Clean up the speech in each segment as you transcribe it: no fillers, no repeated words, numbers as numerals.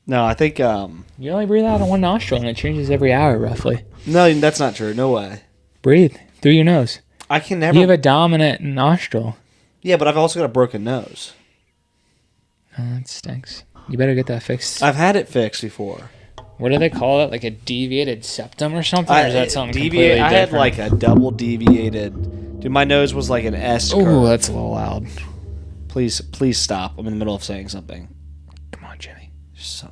No, I think You only breathe out of one nostril, and it changes every hour, roughly. no, that's not true. No way. Breathe through your nose. I can never. You have a dominant nostril. Yeah, but I've also got a broken nose. Oh, that stinks. You better get that fixed. I've had it fixed before. What do they call it? Like a deviated septum or something? Or is that something completely I different? had like a double deviated. Dude, my nose was like an S curve. Oh, that's a little loud. Please stop. I'm in the middle of saying something. Come on, Jimmy. Son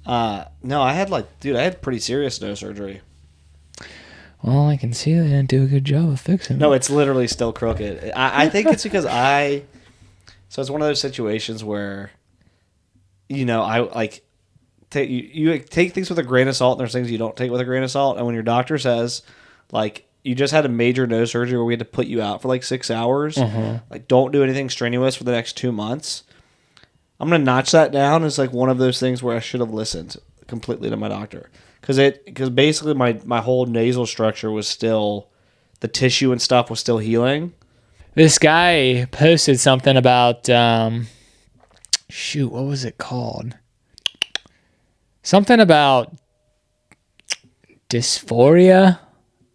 of a... No, I had pretty serious nose surgery. Well, I can see they didn't do a good job of fixing it. No, it's literally still crooked. I think it's because So it's one of those situations where, I like... You take things with a grain of salt, and there's things you don't take with a grain of salt. And when your doctor says, like, you just had a major nose surgery where we had to put you out for like 6 hours, like, don't do anything strenuous for the next 2 months, I'm going to notch that down as like one of those things where I should have listened completely to my doctor. Because basically my whole nasal structure was still, the tissue and stuff was still healing. This guy posted something about, what was it called? Something about dysphoria,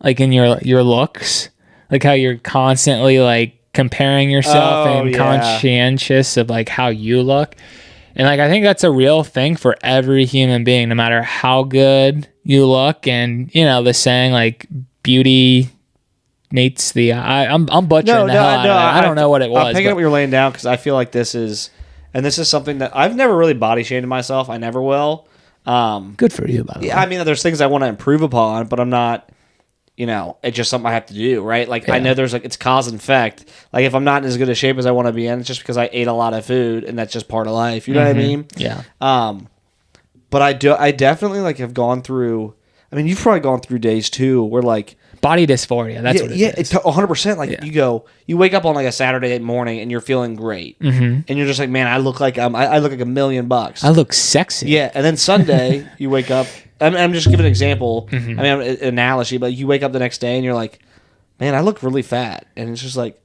like in your looks, like how you're constantly like comparing yourself and conscientious of like how you look. And like I think that's a real thing for every human being, no matter how good you look. And the saying like beauty mates the eye. I'm butchering the hell out of it. I don't know what it was. I'm picking up what you're laying down because I feel like this is something that I've never really body shamed myself. I never will. Good for you, by the way. I mean, there's things I want to improve upon, but I'm not, it's just something I have to do, right? Like, I know there's like, it's cause and effect. Like, if I'm not in as good a shape as I want to be in, it's just because I ate a lot of food, and that's just part of life. You know what I mean? Yeah. But I definitely, like, have gone through, I mean, you've probably gone through days, too, where, like, body dysphoria, that's what it is. 100%. Like, you wake up on, like, a Saturday morning, and you're feeling great. And you're just like, man, I look like I look like $1 million. I look sexy. Yeah, and then Sunday, you wake up, I'm just giving an example, I mean, an analogy, but you wake up the next day, and you're like, man, I look really fat. And it's just like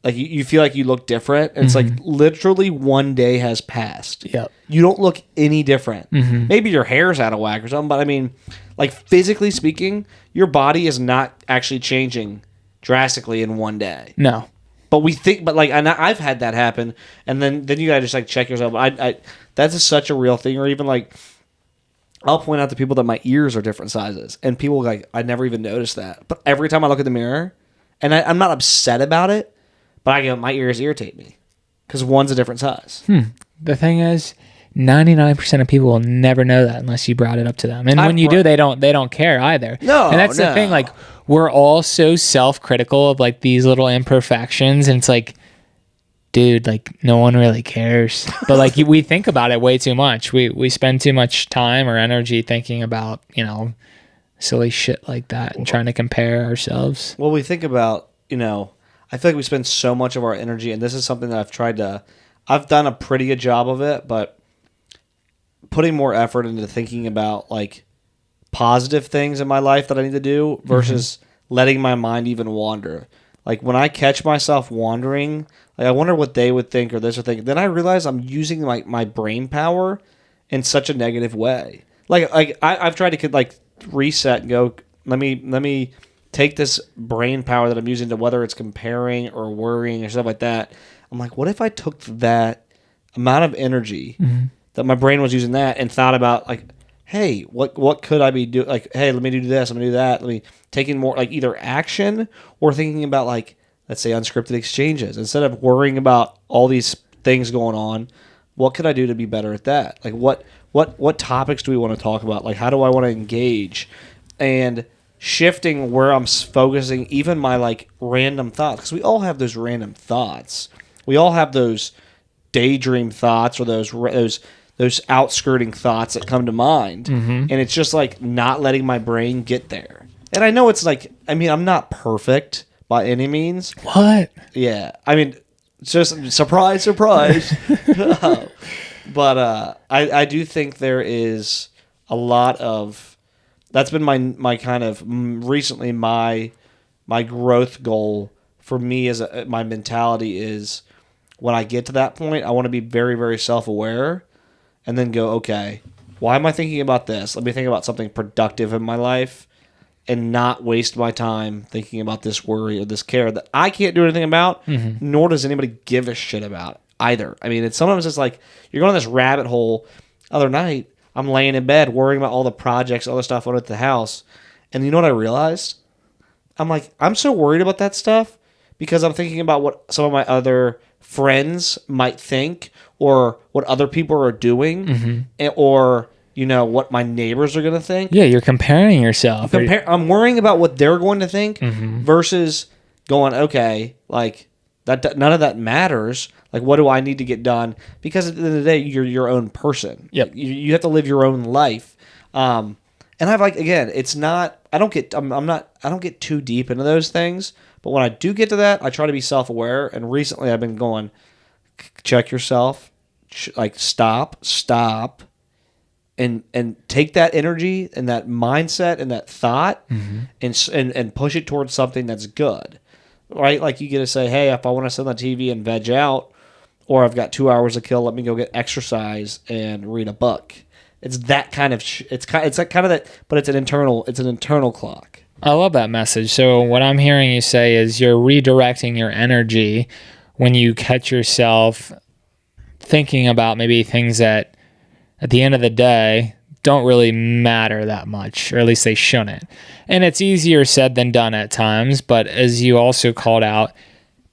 you feel like you look different, and it's like literally one day has passed. Yep. You don't look any different. Maybe your hair's out of whack or something, but I mean, like physically speaking, your body is not actually changing drastically in one day. No. But we think, and I've had that happen, and then you gotta just like check yourself. That's such a real thing. Or even like, I'll point out to people that my ears are different sizes, and people like, I never even noticed that. But every time I look in the mirror, and I'm not upset about it, but I go, my ears irritate me because one's a different size. The thing is, 99% of people will never know that unless you brought it up to them. And when you do, they don't care either. No, and that's the thing. Like, we're all so self-critical of like these little imperfections, and it's like, dude, like no one really cares. But like we think about it way too much. We spend too much time or energy thinking about silly shit like that and trying to compare ourselves. Well, we think about I feel like we spend so much of our energy, and this is something that I've done a pretty good job of it, but putting more effort into thinking about like positive things in my life that I need to do versus letting my mind even wander. Like when I catch myself wandering, like I wonder what they would think or this would think. Then I realize I'm using my brain power in such a negative way. Like I've tried to like reset and go, let me take this brain power that I'm using to whether it's comparing or worrying or stuff like that. I'm like, what if I took that amount of energy that my brain was using that and thought about like, hey, what could I be doing? Like, hey, let me do this. I'm going to do that. Let me taking more like either action or thinking about like, let's say unscripted exchanges. Instead of worrying about all these things going on, what could I do to be better at that? Like what topics do we want to talk about? Like, how do I want to engage? And shifting where I'm focusing even my like random thoughts. Because we all have those random thoughts. We all have those daydream thoughts or those outskirting thoughts that come to mind. And it's just like not letting my brain get there. And I know it's like, I mean, I'm not perfect by any means. What? Yeah. I mean, it's just surprise. But I do think there is a lot of, that's been my kind of recently my growth goal for me as my mentality is when I get to that point, I want to be very, very self-aware and then go, okay, why am I thinking about this? Let me think about something productive in my life and not waste my time thinking about this worry or this care that I can't do anything about, nor does anybody give a shit about either. I mean, sometimes it's like you're going on this rabbit hole. Other night, I'm laying in bed worrying about all the projects, all the stuff on at the house. And you know what I realized? I'm like, I'm so worried about that stuff because I'm thinking about what some of my other friends might think or what other people are doing or, what my neighbors are going to think. Yeah, you're comparing yourself. I'm worrying about what they're going to think versus going, okay, like that. None of that matters. Like, what do I need to get done? Because at the end of the day, you're your own person. Yep. You have to live your own life. And I've again, it's not. I don't get too deep into those things. But when I do get to that, I try to be self-aware. And recently, I've been going, check yourself, stop, and take that energy and that mindset and that thought and push it towards something that's good, right? Like you get to say, hey, if I want to sit on the TV and veg out, or I've got 2 hours to kill, let me go get exercise and read a book. It's that kind of it's like kind of that, but it's an internal clock. I love that message. So what I'm hearing you say is you're redirecting your energy when you catch yourself thinking about maybe things that at the end of the day don't really matter that much, or at least they shouldn't. And it's easier said than done at times, but as you also called out,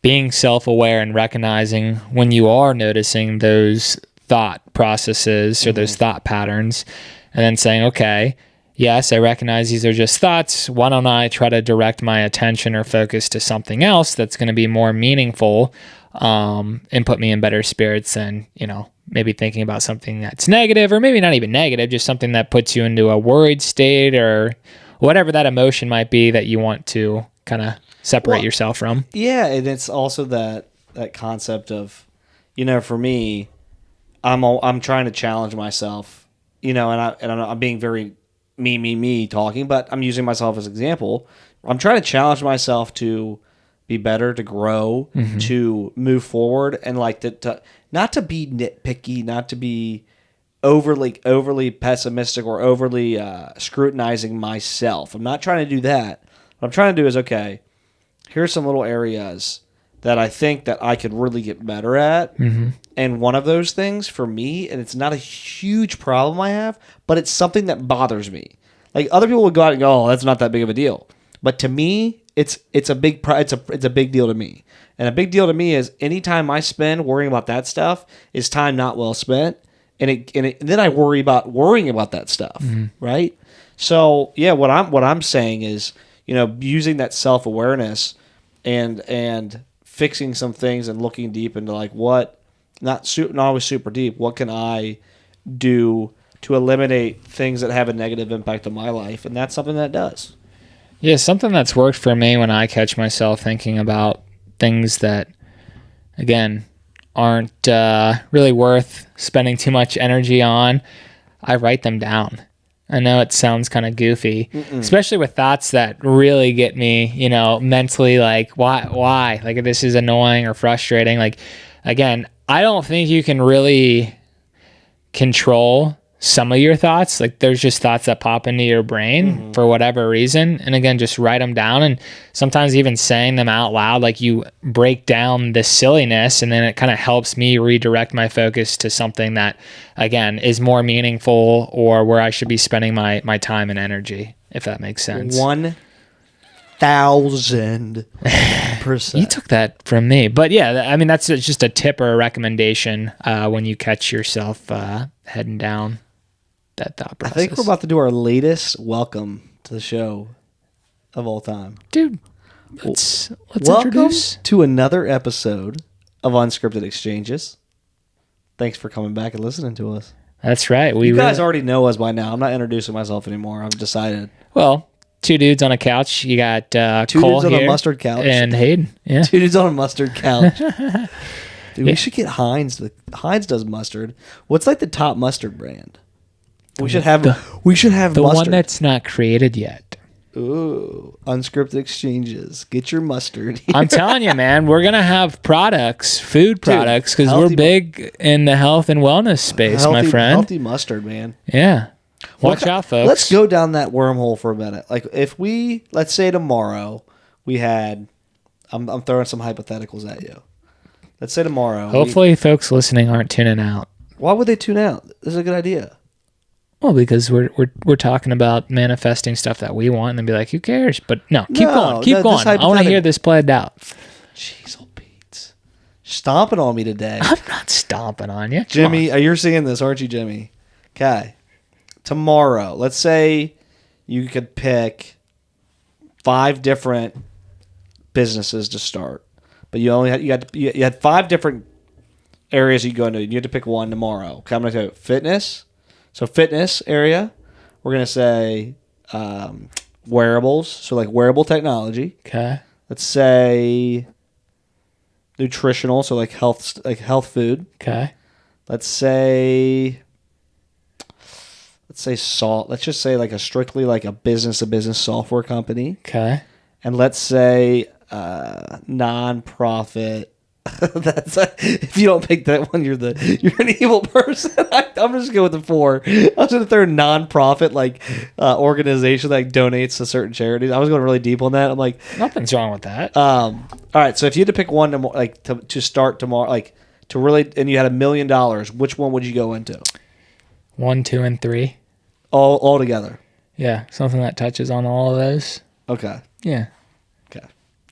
being self-aware and recognizing when you are noticing those thought processes or those thought patterns, and then saying, okay, yes, I recognize these are just thoughts. Why don't I try to direct my attention or focus to something else that's going to be more meaningful and put me in better spirits than, maybe thinking about something that's negative, or maybe not even negative, just something that puts you into a worried state or whatever that emotion might be that you want to kind of separate yourself from. Yeah, and it's also that concept of, for me, I'm trying to challenge myself, and I'm being very me talking, but I'm using myself as an example. I'm trying to challenge myself to be better, to grow, to move forward, and to not to be nitpicky, not to be overly pessimistic or overly scrutinizing myself. I'm not trying to do that. What I'm trying to do is, okay, here's some little areas that I think that I could really get better at. And one of those things for me, and it's not a huge problem I have, but it's something that bothers me. Like other people would go out and go, oh, that's not that big of a deal. But to me, it's a big deal to me. And a big deal to me is any time I spend worrying about that stuff is time not well spent. And then I worry about worrying about that stuff, right? So yeah, what I'm saying is, using that self-awareness and fixing some things and looking deep into what, not always super deep, what can I do to eliminate things that have a negative impact on my life, and that's something that does. Yeah, something that's worked for me when I catch myself thinking about things that, again, aren't really worth spending too much energy on, I write them down. I know it sounds kind of goofy, especially with thoughts that really get me, mentally why? Like, this is annoying or frustrating. Like, again, I don't think you can really control some of your thoughts. Like, there's just thoughts that pop into your brain for whatever reason. And again, just write them down. And sometimes even saying them out loud, like you break down the silliness, and then it kind of helps me redirect my focus to something that, again, is more meaningful or where I should be spending my time and energy, if that makes sense. 1,000%. You took that from me. But yeah, I mean, that's just a tip or a recommendation when you catch yourself heading down that thought process. I think we're about to do our latest welcome to the show of all time. Dude, let's welcome introduce to another episode of Unscripted Exchanges. Thanks for coming back and listening to us. That's right. You guys already know us by now. I'm not introducing myself anymore. I've decided. Well, two dudes on a couch. You got two Cole dudes on here a mustard couch and Hayden. Yeah, two dudes on a mustard couch. Dude, we should get Heinz. Heinz does mustard. What's like the top mustard brand? We should have the mustard. one that's not created yet. Ooh, unscripted exchanges. Get your mustard. I'm telling you, man, we're going to have products, food products, because we're big in the health and wellness space, my friend. Healthy mustard, man. Yeah. Watch out, folks. Let's go down that wormhole for a minute. Like, if let's say tomorrow we had, I'm throwing some hypotheticals at you. Let's say tomorrow. Hopefully, folks listening aren't tuning out. Why would they tune out? This is a good idea. Well, because we're talking about manifesting stuff that we want, and then be like, who cares? But no, keep going. I want to hear this played out. Jeez, old Pete, stomping on me today. I'm not stomping on you, Jimmy. You're seeing this, aren't you, Jimmy? Okay. Tomorrow, let's say you could pick 5 different businesses to start, but you had 5 different areas you go into. You had to pick one tomorrow. Okay, I'm going to go fitness. So fitness area. We're going to say wearables. So like wearable technology. Okay. Let's say nutritional. So like health food. Okay. Let's say salt. Let's just say like a strictly like a business-to-business software company. Okay. And let's say nonprofit. If you don't pick that one, you're an evil person. I'm just going with the 4. I was going to throw a nonprofit like organization that donates to certain charities. I was going really deep on that. I'm like, nothing's wrong with that. All right. So if you had to pick one to start tomorrow, like to really, and you had $1 million, which one would you go into? 1, 2, and 3. All together. Yeah, something that touches on all of those. Okay. Yeah.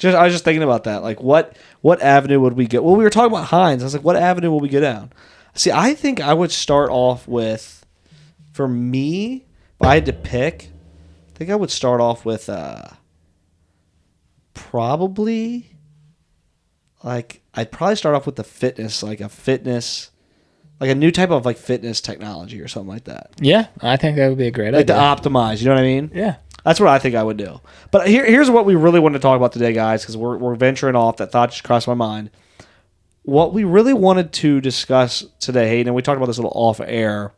I was just thinking about that. Like, what avenue would we go? Well, we were talking about Heinz. I was like, what avenue will we go down? See, I think I would start off with, for me, if I had to pick, I think I would start off with probably, like, I'd probably start off with the fitness, like a new type of like fitness technology or something like that. Yeah, I think that would be a great idea. Like to optimize, you know what I mean? Yeah. That's what I think I would do. But here's what we really wanted to talk about today, guys, because we're venturing off. That thought just crossed my mind. What we really wanted to discuss today, Hayden, and we talked about this a little off air,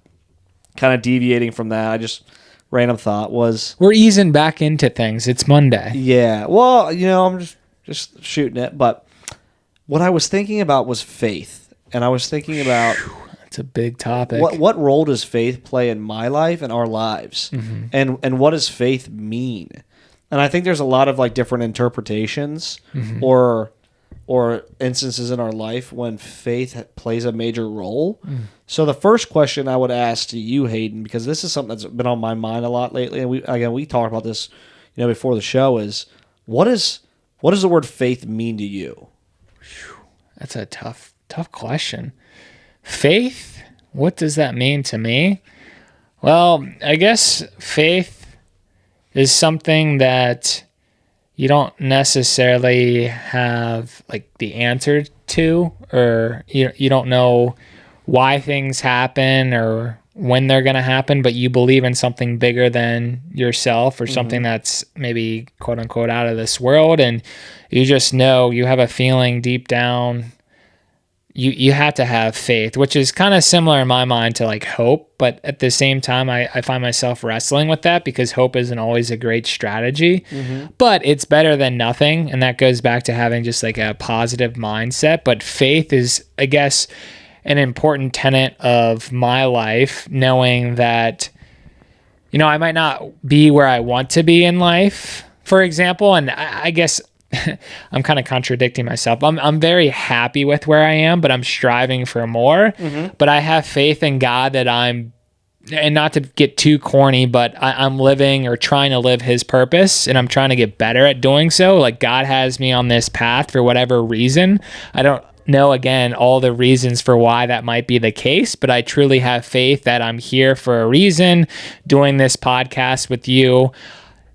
kind of deviating from that. I just random thought was we're easing back into things. It's Monday. Yeah. Well, I'm just shooting it. But what I was thinking about was faith, and I was thinking about. It's a big topic. What role does faith play in my life and our lives? Mm-hmm. And what does faith mean? And I think there's a lot of like different interpretations mm-hmm. or instances in our life when faith plays a major role. Mm. So the first question I would ask to you, Hayden, because this is something that's been on my mind a lot lately, and we talked about this, before the show, is what does the word faith mean to you? That's a tough question. Faith, what does that mean to me? Well, I guess faith is something that you don't necessarily have like the answer to, or you don't know why things happen or when they're going to happen, but you believe in something bigger than yourself or mm-hmm. something that's maybe quote unquote out of this world. And you just know, you have a feeling deep down. You have to have faith, which is kind of similar in my mind to like hope. But at the same time, I find myself wrestling with that because hope isn't always a great strategy, mm-hmm. but it's better than nothing. And that goes back to having just like a positive mindset. But faith is, I guess, an important tenet of my life, knowing that, I might not be where I want to be in life, for example. And I guess I'm kind of contradicting myself. I'm very happy with where I am, but I'm striving for more. Mm-hmm. But I have faith in God that and not to get too corny, but I'm living or trying to live his purpose, and I'm trying to get better at doing so. Like God has me on this path for whatever reason. I don't know, again, all the reasons for why that might be the case, but I truly have faith that I'm here for a reason, doing this podcast with you.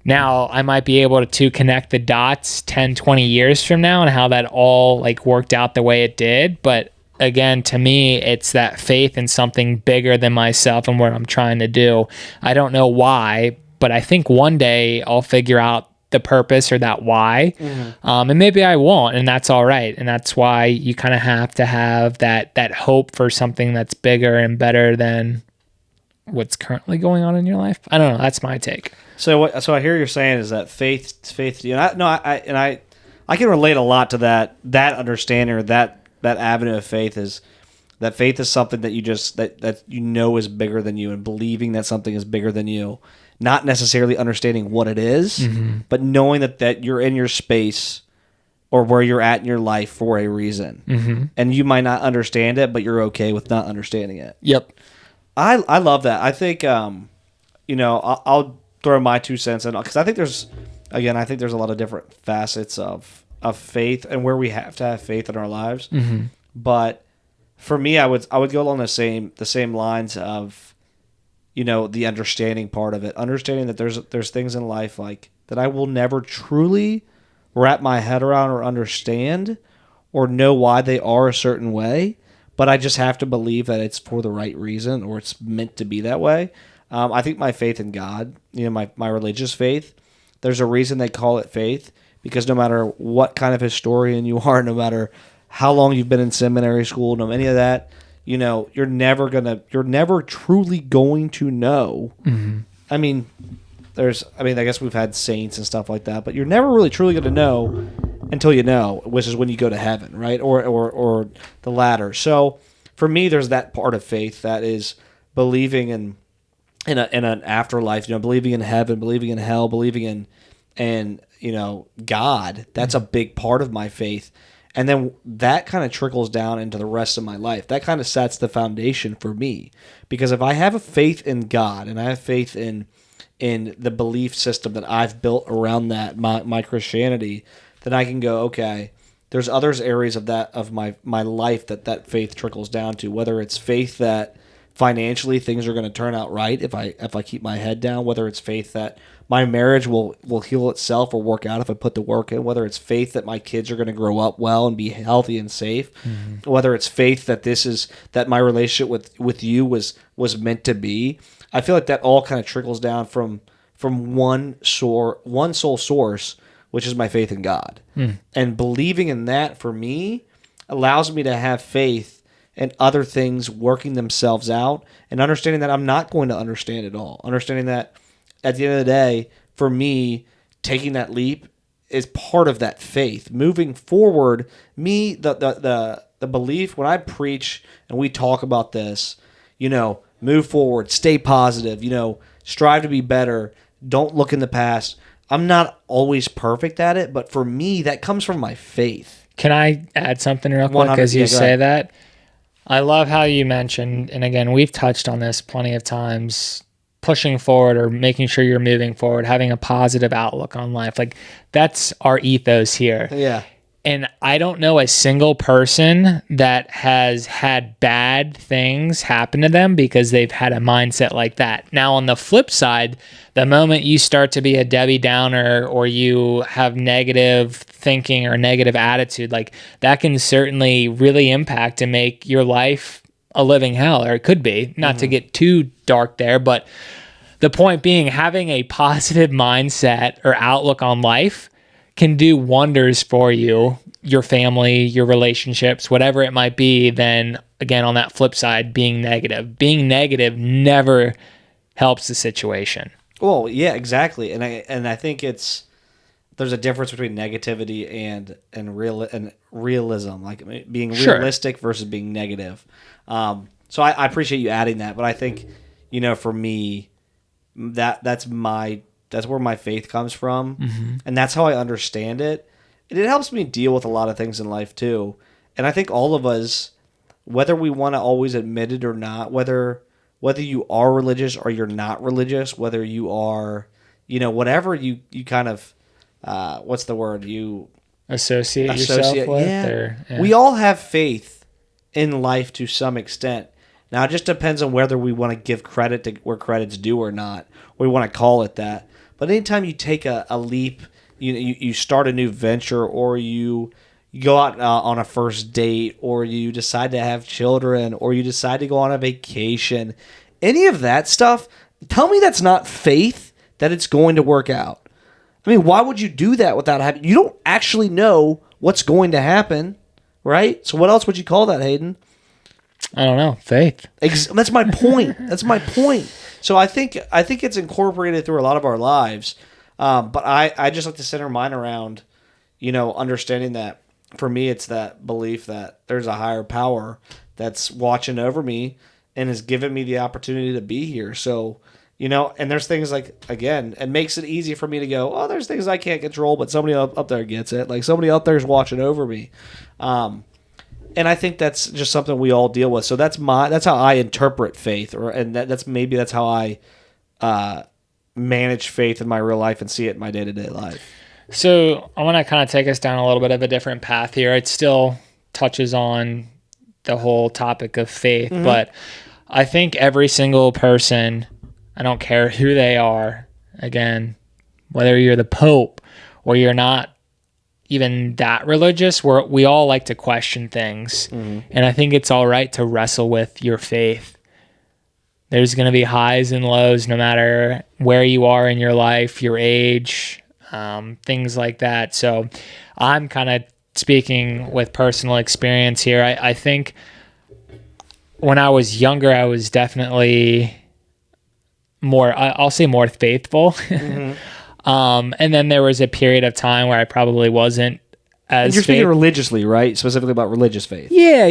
Now, I might be able to connect the dots 10, 20 years from now and how that all like worked out the way it did. But again, to me, it's that faith in something bigger than myself and what I'm trying to do. I don't know why, but I think one day I'll figure out the purpose or that why. Mm-hmm. And maybe I won't, and that's all right. And that's why you kind of have to have that hope for something that's bigger and better than what's currently going on in your life. I don't know. That's my take. So I hear you're saying is that faith, and I can relate a lot to that understanding or that avenue of faith is that faith is something that you just that you know is bigger than you, and believing that something is bigger than you, not necessarily understanding what it is, but knowing that you're in your space or where you're at in your life for a reason, and you might not understand it, but you're okay with not understanding it. Yep. I love that. I think I'll throw my 2 cents in because I think there's a lot of different facets of faith and where we have to have faith in our lives. But for me, I would go along the same lines of, the understanding part of it, understanding that there's things in life like that I will never truly wrap my head around or understand or know why they are a certain way. But I just have to believe that it's for the right reason or it's meant to be that way. I think my faith in God, my religious faith, there's a reason they call it faith, because no matter what kind of historian you are, no matter how long you've been in seminary school, no any of that, you're never truly going to know. I mean, I guess we've had saints and stuff like that, but you're never really truly going to know until you know, which is when you go to heaven, right? Or the latter. So for me, there's that part of faith that is believing in an afterlife, believing in heaven, believing in hell, believing in God. That's a big part of my faith. And then that kind of trickles down into the rest of my life. That kind of sets the foundation for me. Because if I have a faith in God and I have faith in the belief system that I've built around that, my Christianity, then I can go, okay, there's others areas of my life that faith trickles down to, whether it's faith that financially things are going to turn out right if I keep my head down, whether it's faith that my marriage will heal itself or work out if I put the work in, whether it's faith that my kids are going to grow up well and be healthy and safe, whether it's faith that my relationship with you was meant to be. I feel like that all kind of trickles down from one sole source, which is my faith in God. And believing in that, for me, allows me to have faith in other things working themselves out, and understanding that I'm not going to understand it all. Understanding that at the end of the day, for me, taking that leap is part of that faith. Moving forward, the belief, when I preach and we talk about this, move forward, stay positive, strive to be better, don't look in the past. I'm not always perfect at it, but for me, that comes from my faith. Can I add something real quick as you say that? I love how you mentioned, and again, we've touched on this plenty of times, pushing forward or making sure you're moving forward, having a positive outlook on life. Like, that's our ethos here. Yeah. And I don't know a single person that has had bad things happen to them because they've had a mindset like that. Now, on the flip side, the moment you start to be a Debbie Downer or you have negative thinking or negative attitude, like, that can certainly really impact and make your life a living hell, or it could be, not to get too dark there, but the point being, having a positive mindset or outlook on life can do wonders for you, your family, your relationships, whatever it might be. Then again, on that flip side, being negative never helps the situation. Well, yeah, exactly. And I think there's a difference between negativity and realism, like being realistic versus being negative. So I appreciate you adding that, but I think, for me, that's where my faith comes from, and that's how I understand it. And it helps me deal with a lot of things in life too. And I think all of us, whether we want to always admit it or not, whether you are religious or you're not religious, whether you are, whatever you kind of, what's the word, you associate yourself with. Yeah. We all have faith in life to some extent. Now, it just depends on whether we want to give credit to where credit's due or not. We want to call it that. But anytime you take a leap, you start a new venture, or you go out on a first date, or you decide to have children, or you decide to go on a vacation, any of that stuff, tell me that's not faith that it's going to work out. I mean, why would you do that without having... You don't actually know what's going to happen, right? So what else would you call that, Hayden? I don't know, faith. That's my point. That's my point. So I think it's incorporated through a lot of our lives. But I just like to center mine around, understanding that for me, it's that belief that there's a higher power that's watching over me and has given me the opportunity to be here. So, and there's things like, again, it makes it easy for me to go, oh, there's things I can't control, but somebody up there gets it. Like somebody out there is watching over me. And I think that's just something we all deal with. So that's how I interpret faith, that's how I manage faith in my real life and see it in my day-to-day life. So I want to kind of take us down a little bit of a different path here. It still touches on the whole topic of faith, but I think every single person, I don't care who they are, again, whether you're the Pope or you're not even that religious, we all like to question things. And I think it's all right to wrestle with your faith. There's going to be highs and lows no matter where you are in your life, your age, things like that. So I'm kind of speaking with personal experience here. I think when I was younger, I was definitely I'll say more faithful. And then there was a period of time where I probably wasn't as. And you're speaking religiously, right? Specifically about religious faith. Yeah.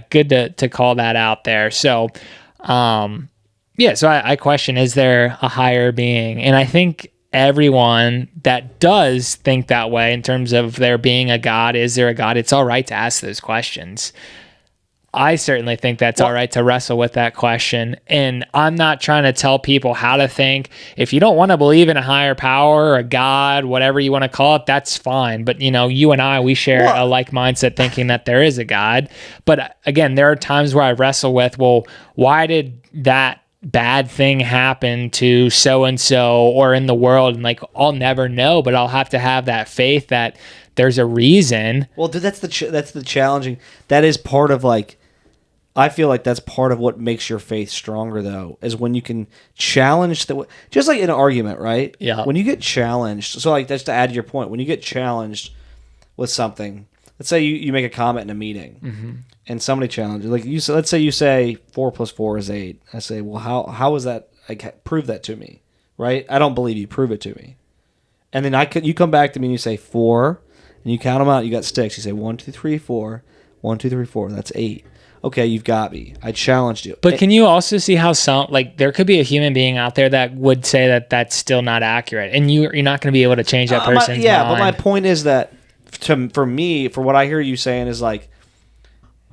Good to call that out there. So, so I question: is there a higher being? And I think everyone that does think that way in terms of there being a God, is there a God? It's all right to ask those questions. I certainly think that's all right to wrestle with that question. And I'm not trying to tell people how to think. If you don't want to believe in a higher power or a God, whatever you want to call it, that's fine. But, you and I, we share a like mindset thinking that there is a God. But again, there are times where I wrestle with, well, why did that bad thing happen to so-and-so or in the world? And I'll never know, but I'll have to have that faith that there's a reason. Well, dude, that's the challenging. That is part of I feel like that's part of what makes your faith stronger, though, is when you can challenge just like in an argument, right? Yeah. When you get challenged, so just to add to your point, when you get challenged with something, let's say you make a comment in a meeting, and somebody challenges, let's say you say 4 + 4 is 8. I say, well, how is that? Prove that to me, right? I don't believe you. Prove it to me. And then you come back to me and you say 4, and you count them out. You got sticks. You say 1, 2, 3, 4. 1, 2, 3, 4. That's 8. Okay, you've got me. I challenged you. But can you also see how there could be a human being out there that would say that that's still not accurate, and you're not going to be able to change that person's mind? But my point is that for me, for what I hear you saying is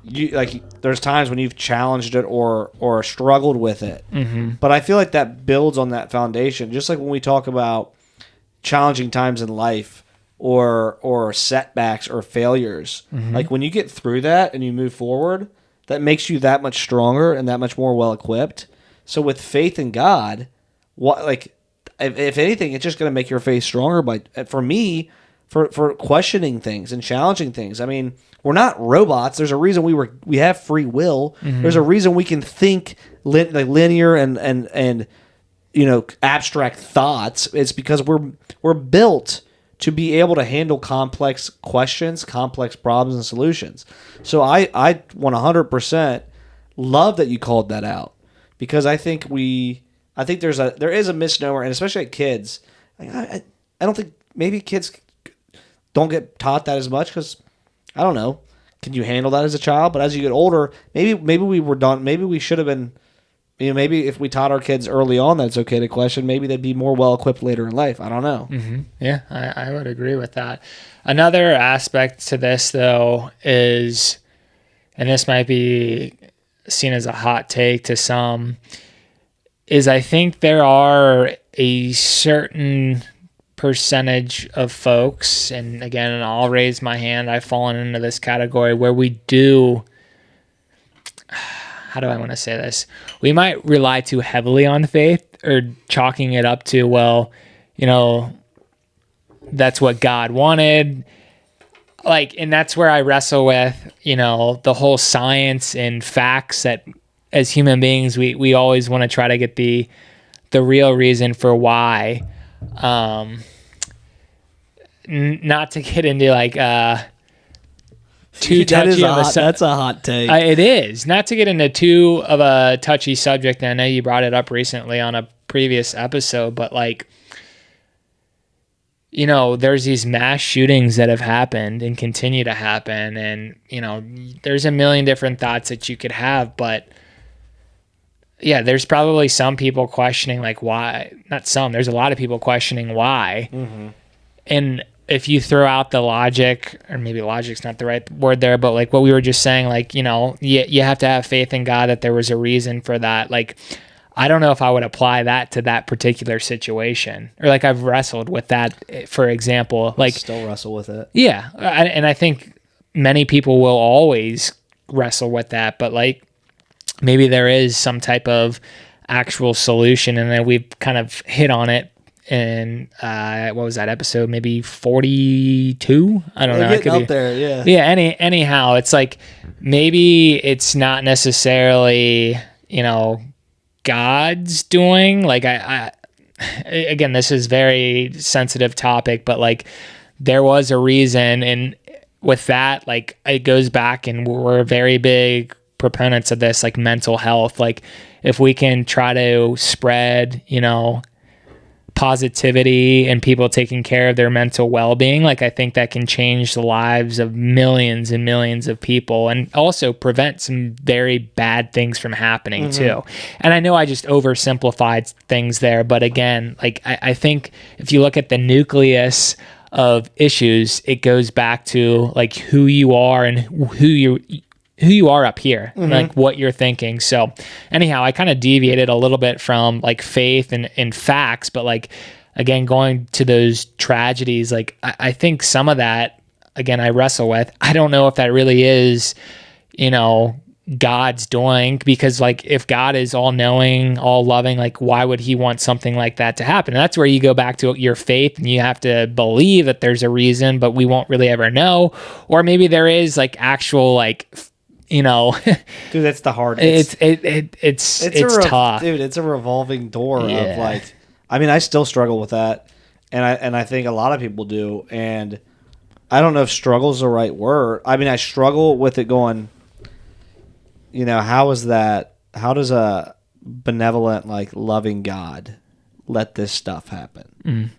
there's times when you've challenged it or struggled with it. But I feel like that builds on that foundation. Just like when we talk about challenging times in life or setbacks or failures, when you get through that and you move forward, that makes you that much stronger and that much more well equipped. So with faith in God, if anything, it's just going to make your faith stronger. For me, for questioning things and challenging things. I mean, we're not robots. There's a reason we have free will. There's a reason we can think linear and abstract thoughts. It's because we're built to be able to handle complex questions, complex problems, and solutions. So I 100% love that you called that out, because I think there is a misnomer, and especially at kids. I don't think maybe kids don't get taught that as much because, I don't know, can you handle that as a child? But as you get older, maybe we were done. Maybe we should have been. Maybe if we taught our kids early on that it's okay to question, maybe they'd be more well-equipped later in life. I don't know. Yeah, I would agree with that. Another aspect to this, though, is, and this might be seen as a hot take to some, is I think there are a certain percentage of folks, and again, I'll raise my hand, I've fallen into this category, where we do... How do I want to say this? We might rely too heavily on faith, or chalking it up to, well, that's what God wanted. And that's where I wrestle with, the whole science and facts that as human beings, we always want to try to get the real reason for why. Not to get into too touchy of a that's a hot take. It is. Not to get into too of a touchy subject, and I know you brought it up recently on a previous episode, but like, you know, there's these mass shootings that have happened and continue to happen, and, you know, there's a million different thoughts that you could have, but yeah, there's probably some people questioning, like, why. Not some, there's a lot of people questioning why. Mm-hmm. And if you throw out the logic, or maybe logic's not the right word there, but like what we were just saying, like, you know, you have to have faith in God that there was a reason for that. Like, I don't know if I would apply that to that particular situation, or like I've wrestled with that, for example, like still wrestle with it. Yeah. And I think many people will always wrestle with that, but like maybe there is some type of actual solution, and then we've kind of hit on it in what was that episode? Maybe 42? I don't know. Getting up there, yeah. Yeah. Anyhow, it's like maybe it's not necessarily, you know, God's doing. Like I again, this is very sensitive topic, but like there was a reason, and with that, like it goes back, and we're very big proponents of this, like mental health. Like if we can try to spread, you know, positivity and people taking care of their mental well-being, like I think that can change the lives of millions and millions of people, and also prevent some very bad things from happening too. And I know I just oversimplified things there, but again, like I think if you look at the nucleus of issues, it goes back to like who you are and who you are up here, like what you're thinking. So anyhow, I kind of deviated a little bit from like faith and facts, but like, again, going to those tragedies, like I think some of that, again, I wrestle with. I don't know if that really is, you know, God's doing, because like if God is all knowing, all loving, like why would he want something like that to happen? And that's where you go back to your faith, and you have to believe that there's a reason, but we won't really ever know. Or maybe there is like actual, like, you know, dude, that's the hard. It's tough, dude. It's a revolving door of like. I mean, I still struggle with that, and I think a lot of people do, and I don't know if struggle is the right word. I mean, I struggle with it going. You know, how is that? How does a benevolent, like loving God let this stuff happen?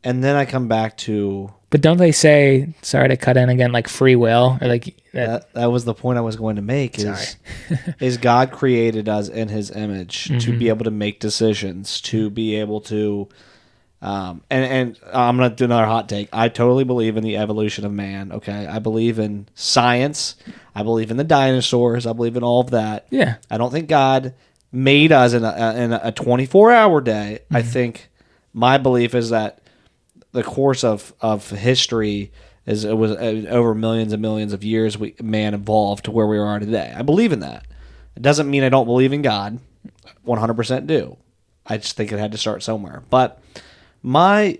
And then I come back to. But don't they say, sorry to cut in again, like free will, or like that was the point I was going to make. Is God created us in his image to be able to make decisions, to be able to, and I'm going to do another hot take. I totally believe in the evolution of man. Okay. I believe in science. I believe in the dinosaurs. I believe in all of that. Yeah. I don't think God made us in a 24-hour day. I think my belief is that the course of history is it was over millions and millions of years man evolved to where we are today. I believe in that. It doesn't mean I don't believe in God. 100% do. I just think it had to start somewhere. But my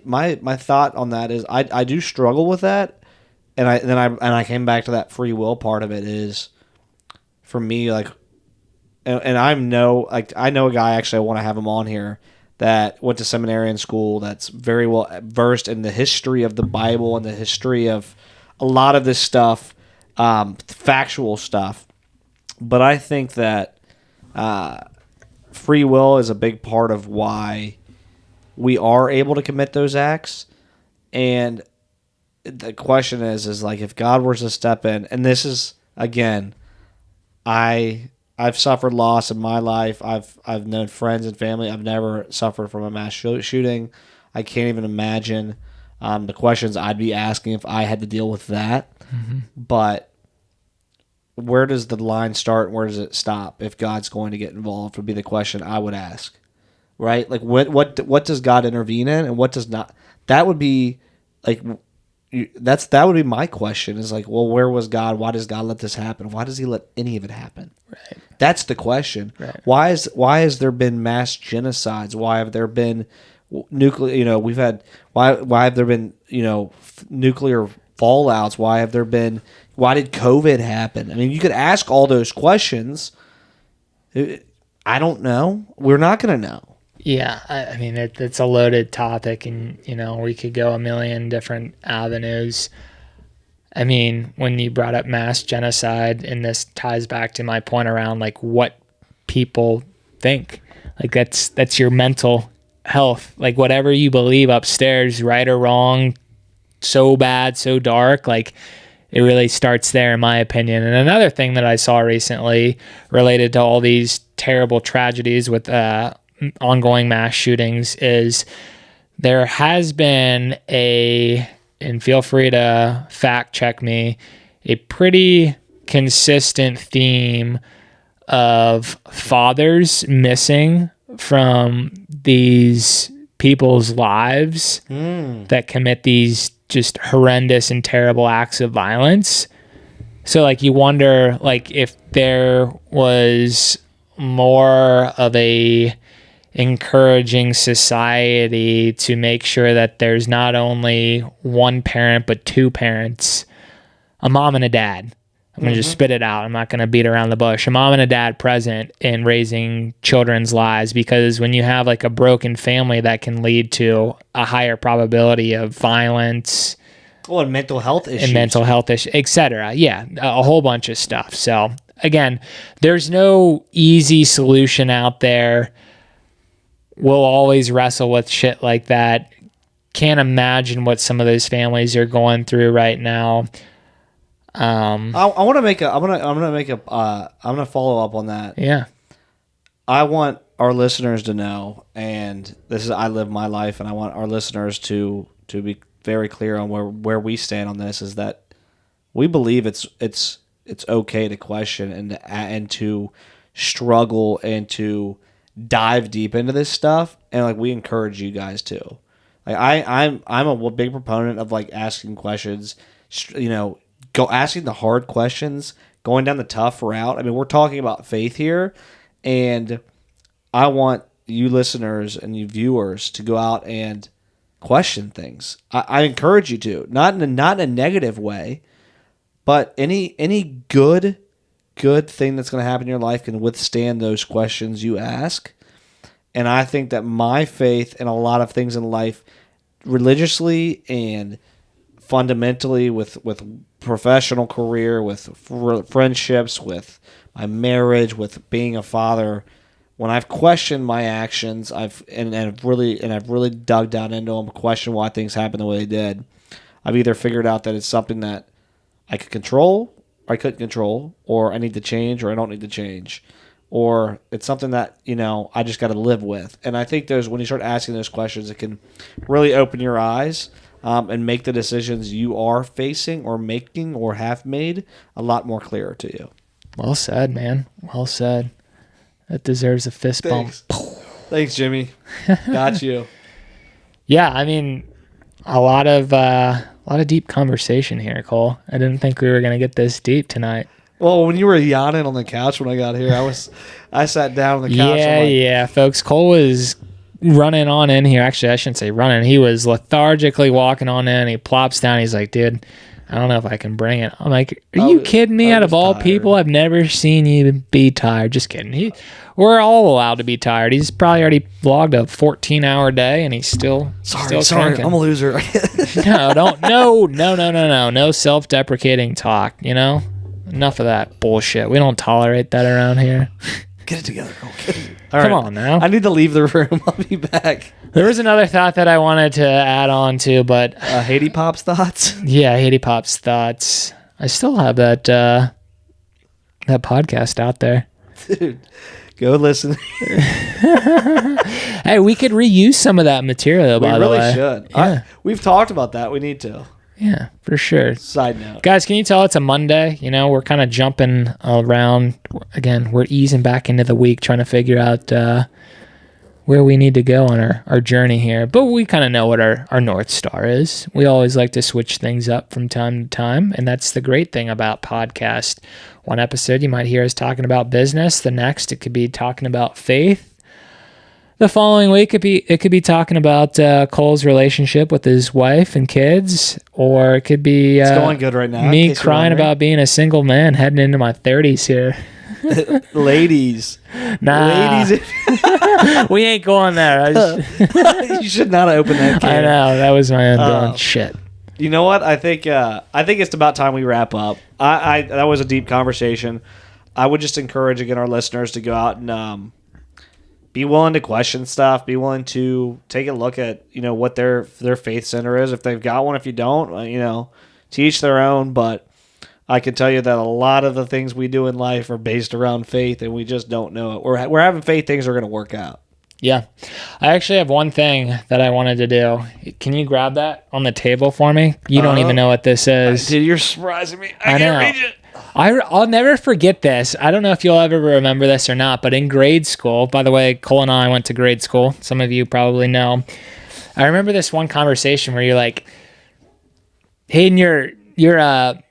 thought on that is I do struggle with that, and I came back to that free will part of it is for me, like, and I know a guy, actually I want to have him on here, that went to seminary in school, that's very well versed in the history of the Bible and the history of a lot of this stuff, factual stuff. But I think that free will is a big part of why we are able to commit those acts. And the question is like, if God were to step in, and this is, again, I've suffered loss in my life. I've known friends and family. I've never suffered from a mass shooting. I can't even imagine the questions I'd be asking if I had to deal with that. But where does the line start and where does it stop if God's going to get involved would be the question I would ask. Right? Like what does God intervene in and what does not? That would be like that would be my question, is like, well, where was God? Why does God let this happen? Why does he let any of it happen? Right. That's the question. Right. Why has there been mass genocides? Why have there been nuclear, you know, why have there been, you know, nuclear fallouts? Why did COVID happen? I mean, you could ask all those questions. I don't know. We're not going to know. Yeah, I mean, it's a loaded topic, and, you know, we could go a million different avenues. I mean, when you brought up mass genocide, and this ties back to my point around like what people think, like that's your mental health, like whatever you believe upstairs, right or wrong, so bad, so dark, like it really starts there in my opinion. And another thing that I saw recently related to all these terrible tragedies with ongoing mass shootings is there has been and feel free to fact check me, a pretty consistent theme of fathers missing from these people's lives that commit these just horrendous and terrible acts of violence. So like you wonder like if there was more of a encouraging society to make sure that there's not only one parent but two parents, a mom and a dad. I'm going to just spit it out. I'm not going to beat around the bush. A mom and a dad present in raising children's lives, because when you have like a broken family, that can lead to a higher probability of violence. Well, and mental health issues. Etc. Yeah, a whole bunch of stuff. So again, there's no easy solution out there. We'll always wrestle with shit like that. Can't imagine what some of those families are going through right now. I want to make I'm gonna follow up on that. Yeah. I want our listeners to know, and this is, I live my life, and I want our listeners to be very clear on where we stand on this, is that we believe it's okay to question and to struggle and to dive deep into this stuff, and like we encourage you guys to. Like I'm a big proponent of like asking questions, asking the hard questions, going down the tough route. I mean, we're talking about faith here, and I want you listeners and you viewers to go out and question things. I encourage you to, not in a negative way, but any good thing that's going to happen in your life can withstand those questions you ask. And I think that my faith in a lot of things in life, religiously and fundamentally, with professional career, with friendships, with my marriage, with being a father, when I've questioned my actions, I've really dug down into them, questioned why things happened the way they did. I've either figured out that it's something that I could control, or I couldn't control, or I need to change, or I don't need to change, or it's something that I just got to live with. And I think when you start asking those questions, it can really open your eyes and make the decisions you are facing or making or have made a lot more clearer to you. Well said, man. Well said. That deserves a fist bump. Thanks, Jimmy. Got you. Yeah, I mean, a lot of deep conversation here, Cole. I didn't think we were gonna get this deep tonight. Well, when you were yawning on the couch when I got here, I sat down on the couch. Yeah, folks. Cole was running on in here. Actually, I shouldn't say running. He was lethargically walking on in. He plops down. He's like, dude, I don't know if I can bring it. I'm like, are you kidding me? Out of all people, I've never seen you be tired. Just kidding. We're all allowed to be tired. He's probably already logged a 14-hour day, and he's still sorry. cranking. I'm a loser. No self-deprecating talk. Enough of that bullshit. We don't tolerate that around here. Get it together, Cole. Come on now. I need to leave the room. I'll be back. There was another thought that I wanted to add on to, but Haiti Pop's thoughts. Yeah, Haiti Pop's thoughts. I still have that podcast out there. Dude, go listen. Hey, we could reuse some of that material, by the way. We really should. Yeah. We've talked about that. We need to. Yeah, for sure. Side note. Guys, can you tell it's a Monday? We're kind of jumping around. Again, we're easing back into the week, trying to figure out where we need to go on our journey here. But we kind of know what our North Star is. We always like to switch things up from time to time, and that's the great thing about podcast. One episode you might hear us talking about business. The next, it could be talking about faith. The following week, it could be talking about Cole's relationship with his wife and kids, or it could be it's going good right now. Me crying about being a single man heading into my 30s here. Ladies. Nah. Ladies. We ain't going there. You should not have opened that can. I know. That was my own shit. You know what? I think it's about time we wrap up. I that was a deep conversation. I would just encourage again our listeners to go out and be willing to question stuff. Be willing to take a look at what their faith center is if they've got one. If you don't, to each their own. But I can tell you that a lot of the things we do in life are based around faith, and we just don't know it. We're having faith things are going to work out. Yeah. I actually have one thing that I wanted to do. Can you grab that on the table for me? You don't even know what this is. Dude, you're surprising me. I can't read it. I'll never forget this. I don't know if you'll ever remember this or not, but in grade school, by the way, Cole and I went to grade school. Some of you probably know. I remember this one conversation where you're like, Hayden, you're a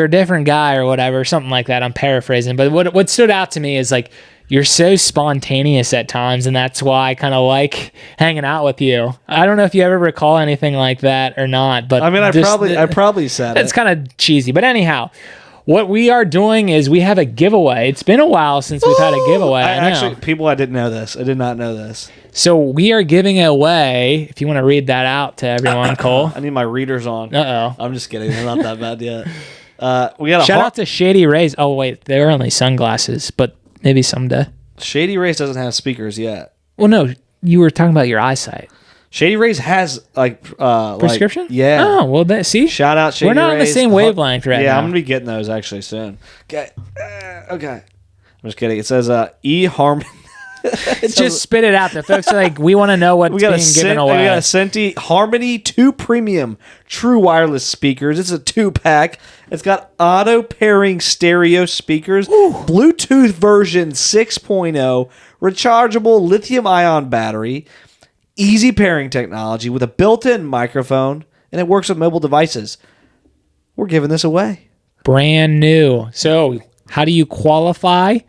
different guy or whatever, something like that. I'm paraphrasing. But what stood out to me is like, you're so spontaneous at times, and that's why I kind of like hanging out with you. I don't know if you ever recall anything like that or not, but I mean, I probably said it. It's kind of cheesy, but anyhow, what we are doing is we have a giveaway. It's been a while since we've had a giveaway. Actually, people, I didn't know this. I did not know this. So we are giving away. If you want to read that out to everyone, Cole. I need my readers on. I'm just kidding. They're not that bad yet. We got shout out to Shady Rays. Oh wait, they're only sunglasses, but. Maybe someday. Shady Rays doesn't have speakers yet. Well, no, you were talking about your eyesight. Shady Rays has prescription? Yeah. Oh, well, see? Shout out Shady Rays. We're not on the same wavelength right now. Yeah, I'm going to be getting those actually soon. Okay. I'm just kidding. It says eHarmony. Just spit it out. The folks are like, we want to know what's being given away. We got a Senti Harmony 2 Premium True Wireless speakers. It's a 2-pack. It's got auto pairing stereo speakers, Bluetooth version 6.0, rechargeable lithium-ion battery, easy pairing technology with a built-in microphone, and it works with mobile devices. We're giving this away. Brand new. So how do you qualify?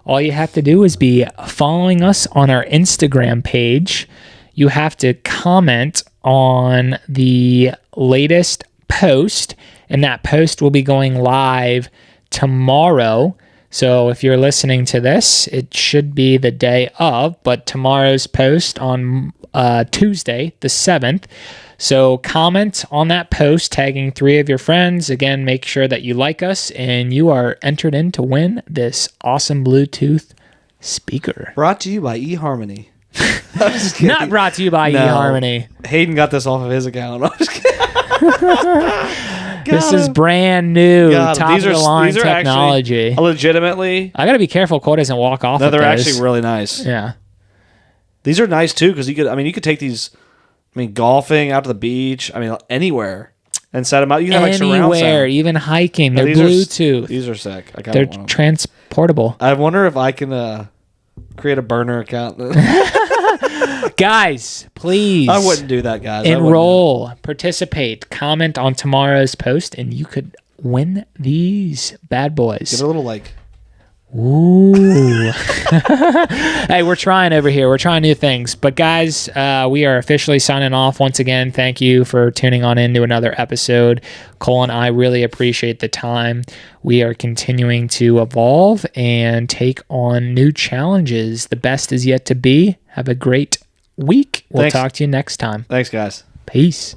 All you have to do is be following us on our Instagram page. You have to comment on the latest post, and that post will be going live tomorrow. So if you're listening to this, it should be the day of, but tomorrow's post on Tuesday, the 7th. So comment on that post, tagging 3 of your friends. Again, make sure that you like us, and you are entered in to win this awesome Bluetooth speaker. Brought to you by eHarmony. Not brought to you by eHarmony. Hayden got this off of his account. I'm just kidding. This is brand new, top-of-the-line technology. Legitimately. I got to be careful Cole doesn't walk off. No, they're actually really nice. Yeah. These are nice, too, because you could take these... golfing, out to the beach, anywhere, and set them out. You can have surround sound. Even hiking. They're Bluetooth. These are sick. They're transportable. I wonder if I can create a burner account. Guys, please. I wouldn't do that, guys. Enroll, participate, comment on tomorrow's post, and you could win these bad boys. Give it a little Ooh. Hey, we're trying over here. We're trying new things. But guys, we are officially signing off once again. Thank you for tuning on into another episode. Cole and I really appreciate the time. We are continuing to evolve and take on new challenges. The best is yet to be. Have a great week. We'll talk to you next time. Thanks, guys. Peace.